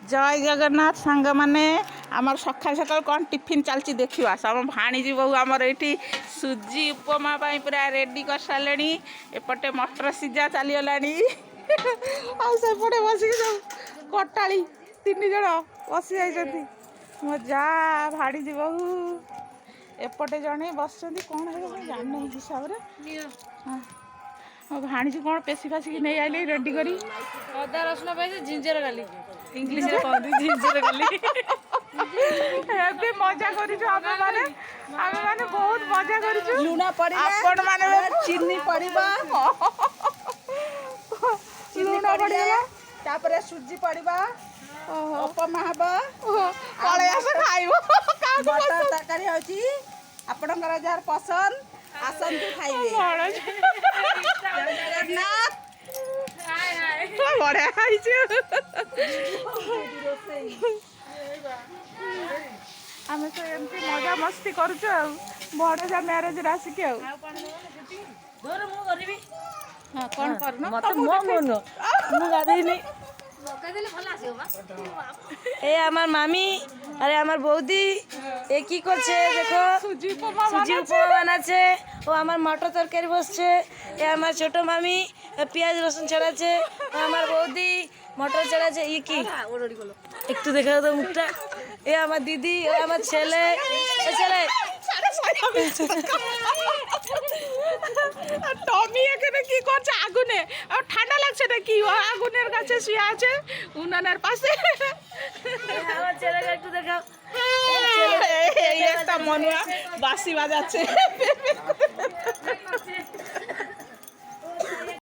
जय जगन्नाथ सांग मैंने आमर सका सका कौन टिफिन चलती देखा आम भाणीजी बहु आमर ये सुजी उपमा पूरा रेडी कर सारे एपटे मटर सीझा चलीगला आसपटे बस सब कटाड़ी तीन जन बसी जाती मो जा भाणीजी बहु एपटे जड़े बस कौन है जान हिसाब से हाँ मो भाणीजी कौन पेशी फासिकी नहीं आइले रेडी करी अदा रसुण पाई जिंजर गाली इंग्लिश रे कहती जिंजर गाली एबे मजा करिछु आमे माने बहुत मजा करिछु लुणा पड़िबा आपण माने चीनी पड़िबा लुणा पड़िबा तापरे सुजी पड़िबा उपमा हबा पळे आस खाइबो मटर तरकारी होची आपणकर जार पसंद आसंतु खाइबे जगन्नाथ बढ़िया आम तो एमती मजा मस्ती करुचु बड़े जा मैरेज आसिक हाँ कौन करना मत मो मन मु गाधैनी ए आमार मामी अरे आमार बौदी ए की करछे देखो सुजी उपमा बानाচ্ছে ও আমার মটর তরকারি বসছে এ আমার ছোট মামি পেঁয়াজ রসুন ছাড়াচ্ছে ও আমার বৌদি মটর ছাড়াচ্ছে ই কি একটু দেখাও তো মুখটা এ আমার দিদি ও আমার ছেলে এ ছেলে টমি এখানে কি করছে আগুনে ঠান্ডা লাগছে নাকি ও আগুনের কাছে শুয়ে আছে উনানের পাশে আমার ছেলেকে একটু দেখাও এই একটা মনুয়া বাঁশি বাজাচ্ছে